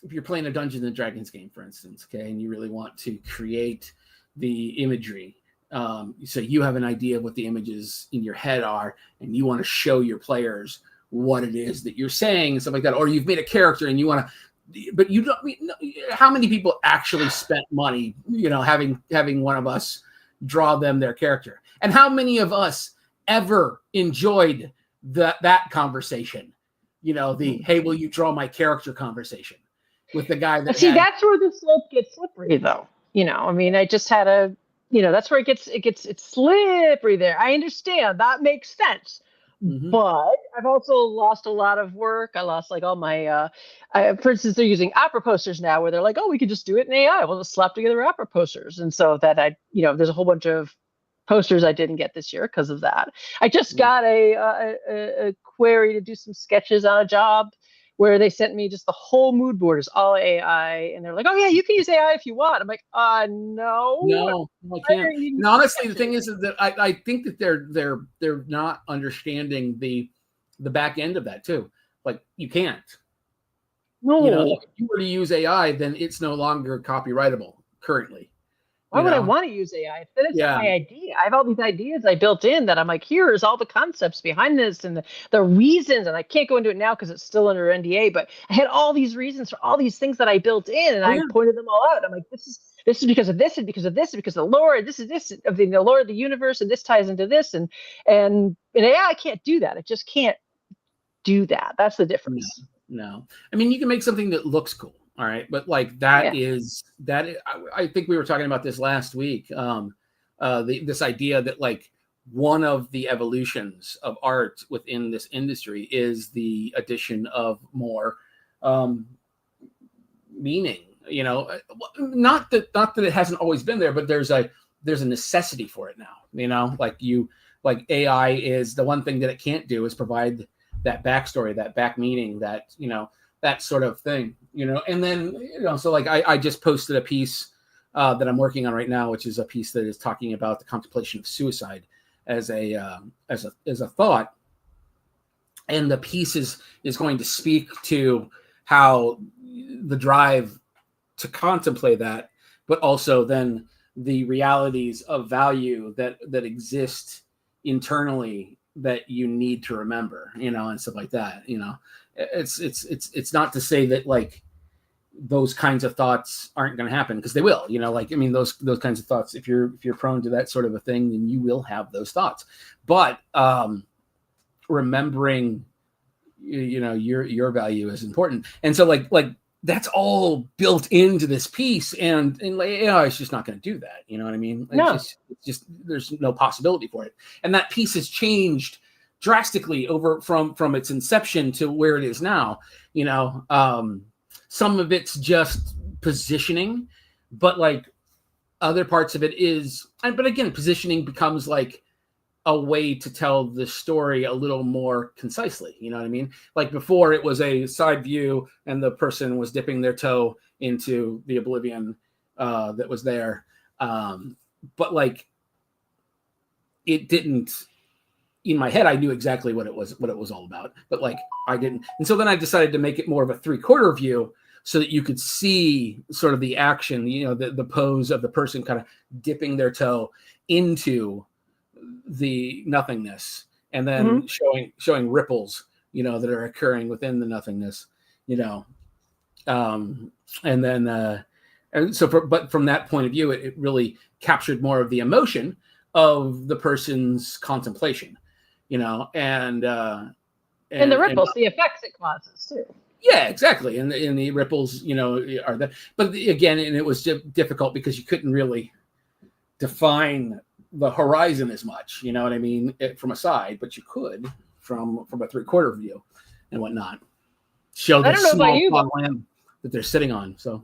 if you're playing a Dungeons and Dragons game, for instance, okay, and you really want to create the imagery, So you have an idea of what the images in your head are, and you want to show your players what it is that you're saying and stuff like that. Or you've made a character and you want to, but you don't. How many people actually spent money, having one of us draw them their character? And how many of us ever enjoyed that conversation? Hey, will you draw my character conversation with the guy that that's where the slope gets slippery though. I just had that's where it's slippery there. I understand that makes sense. Mm-hmm. But I've also lost a lot of work. I lost like all my, for instance, they're using opera posters now where they're like, oh, we could just do it in AI. We'll just slap together opera posters. And so that there's a whole bunch of posters I didn't get this year because of that. I just got a query to do some sketches on a job where they sent me just the whole mood board is all AI. And they're like, oh, yeah, you can use AI if you want. I'm like, no, I can't. And honestly, the thing is that I think that they're not understanding the back end of that, too. Like, you can't. No. If you were to use AI, then it's no longer copyrightable currently. Why would I want to use AI? That is my idea. I have all these ideas I built in that I'm like, here's all the concepts behind this and the reasons. And I can't go into it now because it's still under NDA, but I had all these reasons for all these things that I built in and I pointed them all out. I'm like, this is because of this and because of this and because of the lore. This is this of the lore of the universe. And this ties into this. And in AI, I can't do that. I just can't do that. That's the difference. No. I mean, you can make something that looks cool. All right. But like that is, I think we were talking about this last week. This idea that like one of the evolutions of art within this industry is the addition of more meaning, not that it hasn't always been there, but there's a necessity for it now, like AI is the one thing that it can't do is provide that backstory, that back meaning, that, that sort of thing, and then, so like I just posted a piece that I'm working on right now, which is a piece that is talking about the contemplation of suicide as a thought. And the piece is going to speak to how the drive to contemplate that, but also then the realities of value that exist internally that you need to remember, and stuff like that. It's not to say that like those kinds of thoughts aren't going to happen, because they will, those kinds of thoughts, if you're prone to that sort of a thing, then you will have those thoughts. But remembering, your value is important. And so like that's all built into this piece, and it's just not going to do that. You know what I mean? It's just there's no possibility for it. And that piece has changed drastically over from its inception to where it is now. Some of it's just positioning, but like other parts of it is, but again, positioning becomes like a way to tell the story a little more concisely. You know what I mean? Like before it was a side view and the person was dipping their toe into the oblivion that was there. But like it didn't, in my head, I knew exactly what it was all about, but like I didn't. And so then I decided to make it more of a 3/4 view so that you could see sort of the action, the pose of the person kind of dipping their toe into the nothingness, and then showing ripples, that are occurring within the nothingness, and then and so but from that point of view, it really captured more of the emotion of the person's contemplation, and the ripples, the effects it causes too. Yeah, exactly. And the ripples, are that. But again, and it was difficult because you couldn't really define the horizon as much, you know what I mean, from a side, but you could from a 3/4 view and whatnot. Show the small land that they're sitting on. So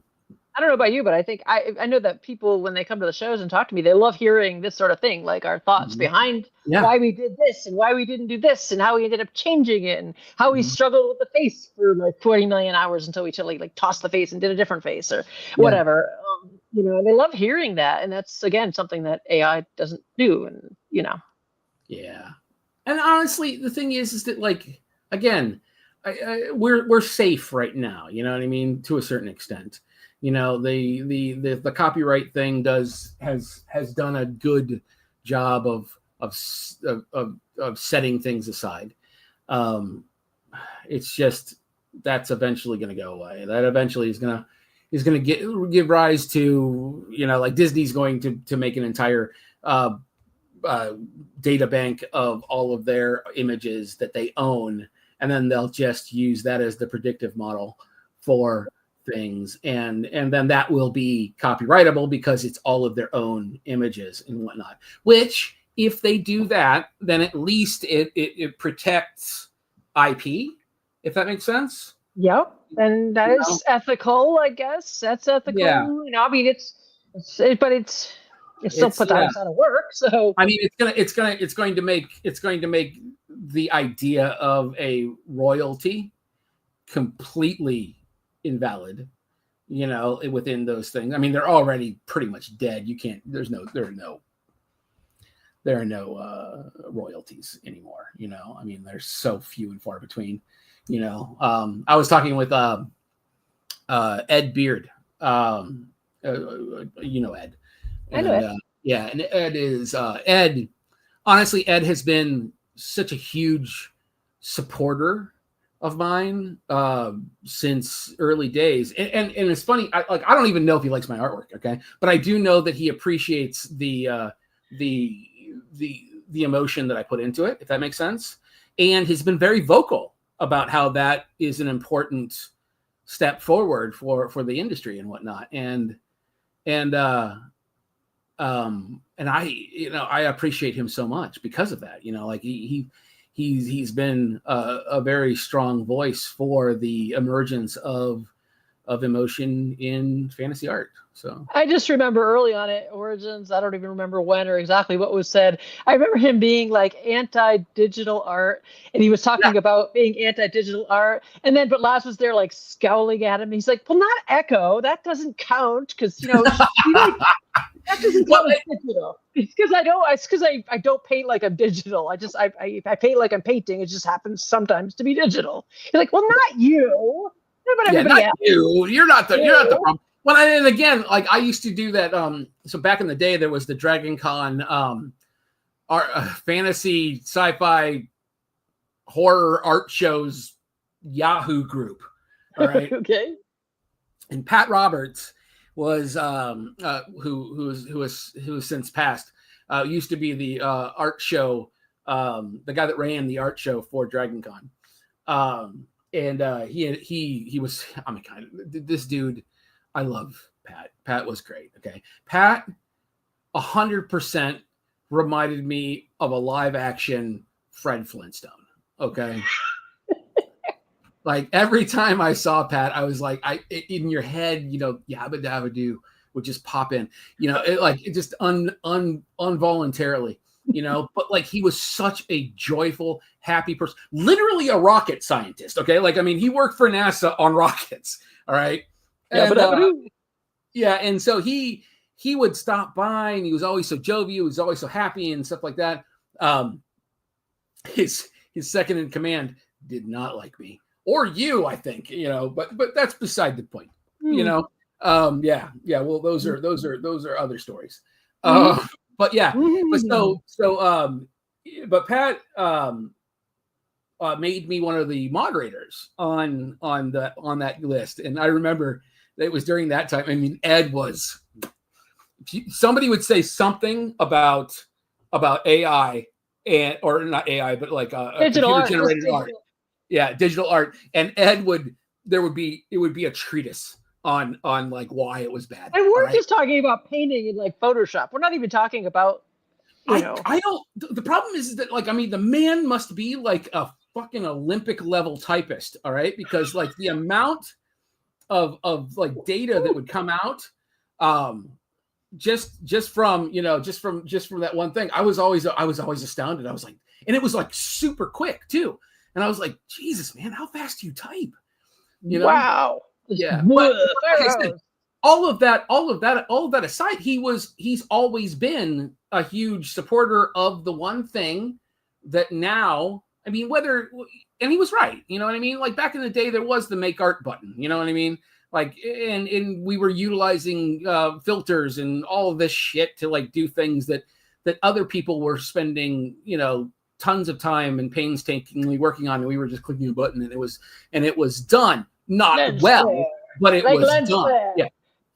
I don't know about you, but I think I know that people, when they come to the shows and talk to me, they love hearing this sort of thing, like our thoughts behind why we did this and why we didn't do this and how we ended up changing it and how we struggled with the face for like 40 million hours until we like tossed the face and did a different face or whatever. And they love hearing that. And that's, again, something that AI doesn't do. And, Yeah. And honestly, the thing is that, like, again, we're safe right now. You know what I mean? To a certain extent. You know, the copyright thing has done a good job of setting things aside. It's just that's eventually going to go away. That eventually is going to give rise to, you know, like Disney's going to make an entire data bank of all of their images that they own, and then they'll just use that as the predictive model for things, and then that will be copyrightable because it's all of their own images and whatnot. Which, if they do that, then at least it protects IP, if that makes sense. Yep, and that is ethical, I guess. That's ethical. Yeah. You know, I mean, it's still put that out of work. So I mean, it's going to make the idea of a royalty completely invalid, you know, within those things. I mean, they're already pretty much dead. You can't. There are no royalties anymore. You know, I mean, they're so few and far between. You know, I was talking with Ed Beard. You know Ed. I know Ed. Yeah, and Ed is Ed. Honestly, Ed has been such a huge supporter of mine since early days, and it's funny. I don't even know if he likes my artwork. Okay, but I do know that he appreciates the emotion that I put into it, if that makes sense, and has been very vocal about how that is an important step forward for the industry and whatnot. And I, you know, I appreciate him so much because of that. You know, like he's been a very strong voice for the emergence of emotion in fantasy art. So I just remember early on at Origins, I don't even remember when or exactly what was said. I remember him being like anti-digital art, and he was talking about being anti-digital art. And then, but Laz was there like scowling at him. He's like, "Well, not Echo. That doesn't count because that doesn't count as digital. Because I don't paint like I'm digital. I paint like I'm painting. It just happens sometimes to be digital." He's like, "Well, not you." But everybody else. You're not the problem. Well, and again, like I used to do that. So back in the day, there was the Dragon Con fantasy sci-fi horror art shows Yahoo group. All right. Okay. And Pat Roberts was who has since passed. Used to be the art show, the guy that ran the art show for Dragon Con. And he was, I mean, kind of this dude. I love Pat. Pat was great. Okay. Pat 100% reminded me of a live action Fred Flintstone. Okay. Like every time I saw Pat, I was like, in your head, you know, Yabba Dabba Doo would just pop in, you know, it just involuntarily, you know, but like he was such a joyful, happy person, literally a rocket scientist. Okay. Like, I mean, he worked for NASA on rockets. All right. And, and so he would stop by, and he was always so jovial. He was always so happy and stuff like that. His second in command did not like me or you, I think, you know, but that's beside the point, you know? Well, those are other stories. But yeah, but Pat, made me one of the moderators on that list. And I remember it was during that time. I mean, Ed was, somebody would say something about AI or not AI, but like digital computer-generated art. Yeah, digital art. And Ed would be a treatise on like why it was bad. And we're just talking about painting in like Photoshop. We're not even talking about, I don't, the problem is that, like, I mean, the man must be like a fucking Olympic level typist. All right. Because like the amount of like data that would come out, just from that one thing, I was always astounded. I was like, and it was like super quick too. And I was like, Jesus, man, how fast do you type? You know? Wow. Yeah. But like I said, all of that aside, he's always been a huge supporter of the one thing that now, I mean, and he was right, you know what I mean? Like back in the day, there was the make art button, you know what I mean? Like, and we were utilizing filters and all of this shit to like do things that other people were spending, tons of time and painstakingly working on, and we were just clicking a button, and it was done. Not Lens well, flare. but it Like was lens done. flare. Yeah.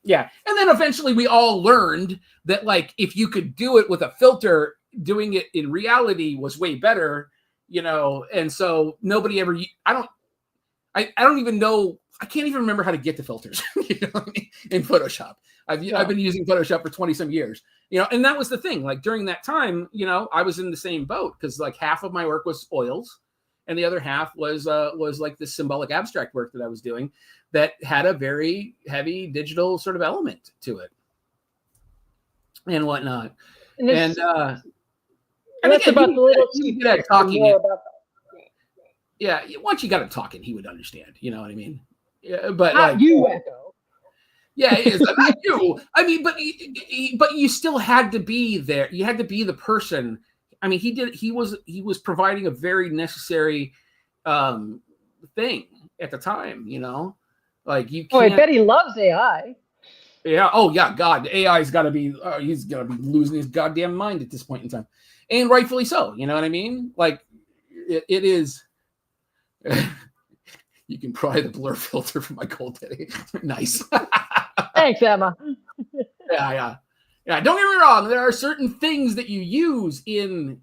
Yeah. And then eventually we all learned that like if you could do it with a filter, doing it in reality was way better, and so nobody ever I don't even know, I can't even remember how to get the filters in Photoshop. I've been using Photoshop for 20 some years, and that was the thing. Like during that time, I was in the same boat because like half of my work was oils and the other half was like this symbolic abstract work that I was doing that had a very heavy digital sort of element to it and whatnot. And that's again, about the little he good at talking. Yeah, once you got him talking, he would understand. You know what I mean? Yeah, but not like you, Echo. Yeah, it is. Not you. I mean, but you still had to be there. You had to be the person. I mean, he was providing a very necessary thing at the time. Like you. Oh, I bet he loves AI. Yeah. Oh, yeah. God, AI's got to be. He's got to be losing his goddamn mind at this point in time, and rightfully so. You know what I mean? Like, it is. You can pry the blur filter from my Gold Daddy. Nice. Thanks, Emma. Yeah. Don't get me wrong. There are certain things that you use in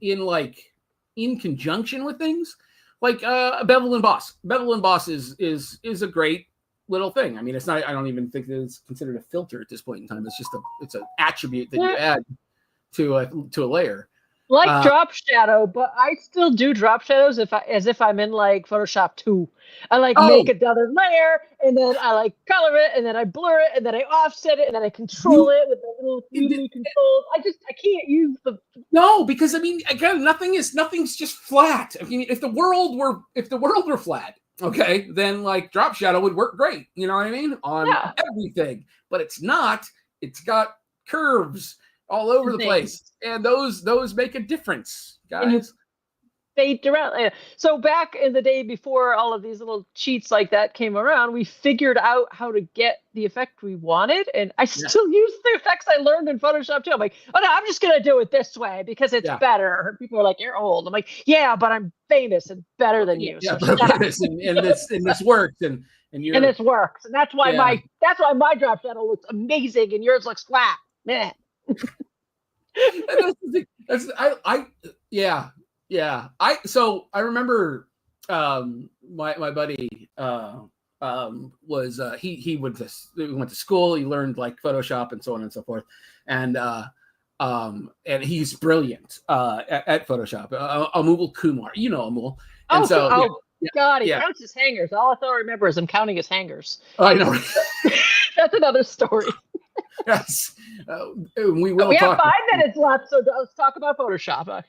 conjunction with things, like bevel and boss. Bevel and boss is a great little thing. I mean, it's not. I don't even think that it's considered a filter at this point in time. It's just it's an attribute that you add to a layer. Like drop shadow, but I still do drop shadows as if I'm in like Photoshop 2. I make another layer, and then I color it, and then I blur it, and then I offset it, and then I control it with the little 3D controls. I can't use the. No, because I mean, again, nothing's just flat. I mean, if the world were flat, okay, then like drop shadow would work great. You know what I mean? On everything, but it's not. It's got curves all over the place, and those make a difference, guys. Fade around. So back in the day before all of these little cheats like that came around, we figured out how to get the effect we wanted, and I still use the effects I learned in Photoshop too. I'm like, oh no, I'm just gonna do it this way because it's better. People are like, you're old. I'm like, yeah, but I'm famous and better than you. Yeah, so but famous and this works and this works, and that's why my drop shadow looks amazing and yours looks flat. Meh. So I remember my buddy was he went to school. He learned like Photoshop and so on and so forth, and he's brilliant at Photoshop. Amul Kumar, Amul. God, he counts his hangers. All I remember is him counting his hangers. I know. That's another story. Yes, we will. We have 5 minutes left, so let's talk about Photoshop.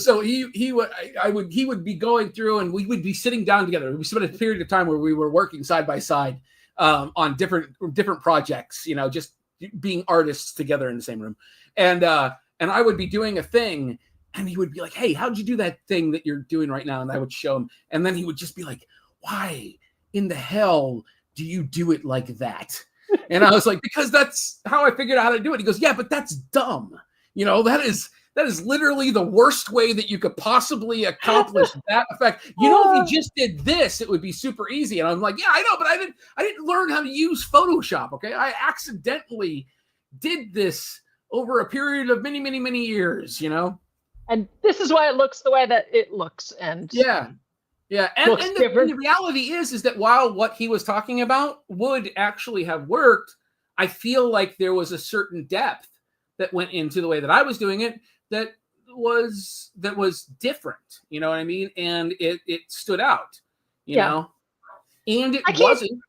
So he would be going through, and we would be sitting down together. We spent a period of time where we were working side by side on different projects. Just being artists together in the same room, and I would be doing a thing, and he would be like, "Hey, how'd you do that thing that you're doing right now?" And I would show him, and then he would just be like, "Why in the hell do you do it like that?" And I was like, because that's how I figured out how to do it. He goes, yeah, but that's dumb. That is literally the worst way that you could possibly accomplish that effect. If you just did this, it would be super easy. And I'm like, yeah, I know, but I didn't learn how to use Photoshop. Okay. I accidentally did this over a period of many, many, many years, And this is why it looks the way that it looks. And yeah. And the reality is that while what he was talking about would actually have worked, I feel like there was a certain depth that went into the way that I was doing it that was different. You know what I mean? And it stood out, you know? And it wasn't.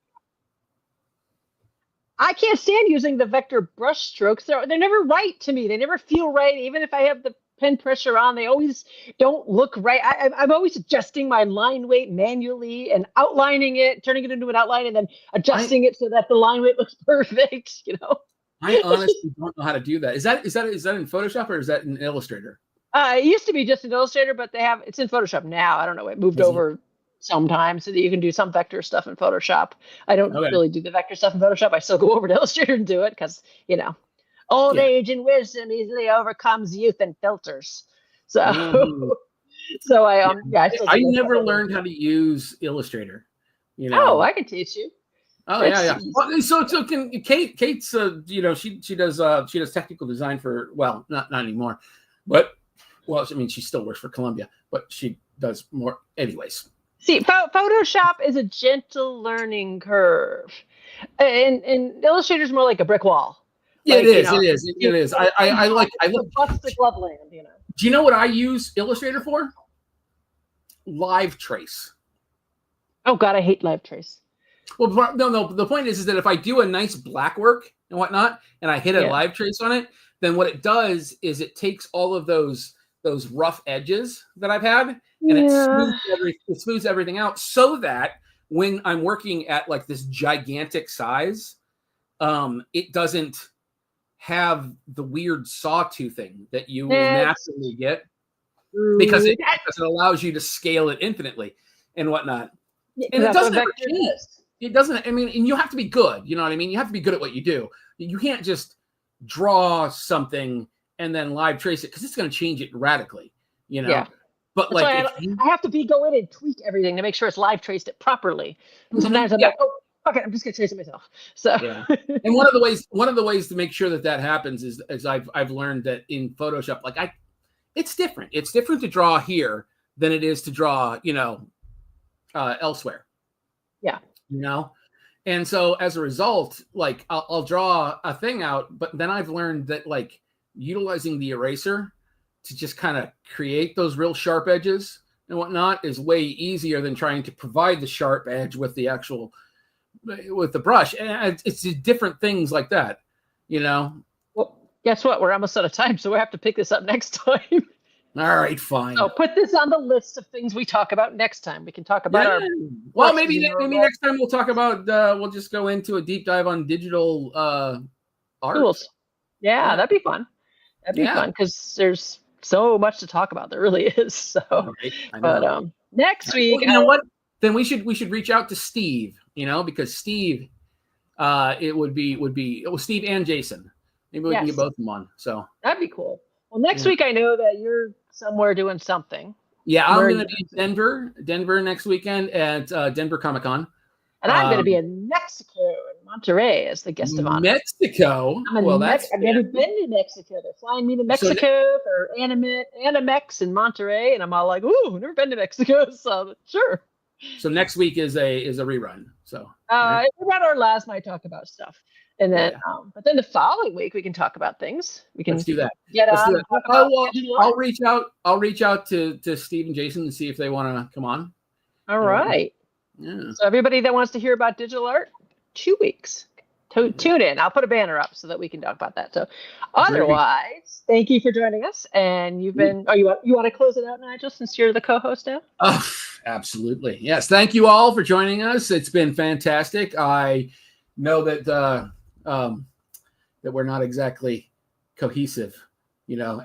I can't stand using the vector brush strokes. They're never right to me. They never feel right. Even if I have the pen pressure on, they always don't look right. I'm always adjusting my line weight manually and outlining it, turning it into an outline, and then adjusting it so that the line weight looks perfect. I honestly don't know how to do that. Is that in Photoshop or is that in Illustrator? It used to be just in Illustrator, but it's in Photoshop now. I don't know. It moved over sometimes so that you can do some vector stuff in Photoshop. I don't Okay. really do the vector stuff in Photoshop. I still go over to Illustrator and do it because, old Yeah. age and wisdom easily overcomes youth and filters. So, Mhm. so I still I do most never of it. learned how to use Illustrator. Oh, I can teach you. Oh yeah, It's yeah. easy. Well, so can Kate's she does technical design for, well, not anymore, but well, I mean she still works for Columbia, but she does more anyways. See, Photoshop is a gentle learning curve, and Illustrator's more like a brick wall. Yeah, it Like, is. It is. It is. I like. bust the glove land. Do you know what I use Illustrator for? Live trace. Oh God, I hate live trace. Well, no. The point is that if I do a nice black work and whatnot, and I hit a live trace on it, then what it does is it takes all of those rough edges that I've had, and it smooths everything out, so that when I'm working at like this gigantic size, it doesn't have the weird sawtoothing that you will naturally get, because it allows you to scale it infinitely and whatnot. And it doesn't ever change. It doesn't. I mean, and you have to be good. You know what I mean? You have to be good at what you do. You can't just draw something and then live trace it, because it's going to change it radically. Yeah. But that's like, I have to go in and tweak everything to make sure it's live traced it properly. And sometimes I'm like, oh, fuck it, I'm just gonna trace it myself. So yeah. And one of the ways to make sure that happens is I've learned that in Photoshop, like it's different. It's different to draw here than it is to draw, elsewhere. Yeah. And so as a result, like I'll draw a thing out, but then I've learned that like utilizing the eraser to just kind of create those real sharp edges and whatnot is way easier than trying to provide the sharp edge with the brush. And it's different things like that, Well, guess what? We're almost out of time, so we have to pick this up next time. All right, fine. So put this on the list of things we talk about next time. We can talk about our. Well, maybe next time we'll talk about. We'll just go into a deep dive on digital art. Tools. Yeah, that'd be fun. That'd be fun because there's so much to talk about. There really is. So, but next week, you know what? Then we should reach out to Steve. Because Steve, it would be Steve and Jason. Maybe we can get both of them on. So that'd be cool. Well, next week I know that you're somewhere doing something. Yeah, I'm going to be in Denver next weekend at Denver Comic-Con. And I'm going to be in Mexico, in Monterrey, as the guest of honor. Mexico? I've never been to Mexico. They're flying me to Mexico for Animex in Monterey, and I'm all like, ooh, never been to Mexico, so sure. So next week is a rerun. So right? We got our last night talk about stuff. And then, but then the following week we can talk about things. Let's do that. I'll reach out to Steve and Jason and see if they want to come on. All right. Yeah. So everybody that wants to hear about digital art, 2 weeks. Tune in. I'll put a banner up so that we can talk about that. So otherwise, thank you for joining us. And you've been. Oh, you want to close it out, Nigel, since you're the co-host now? Oh, absolutely. Yes. Thank you all for joining us. It's been fantastic. I know that that we're not exactly cohesive,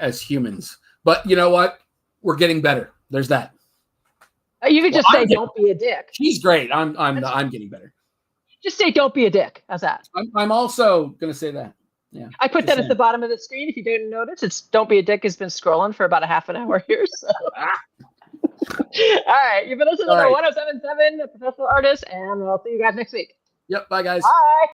as humans. But you know what? We're getting better. There's that. You could just say, "Don't be a dick." She's great. I'm getting better. Just say, "Don't be a dick." How's that? I'm also gonna say that. Yeah. I put that at the bottom of the screen. If you didn't notice, it's "Don't be a dick" has been scrolling for about a half an hour here. So. All right, you've been listening to 107.7, the Professional Artist, and I'll see you guys next week. Yep. Bye, guys. Bye.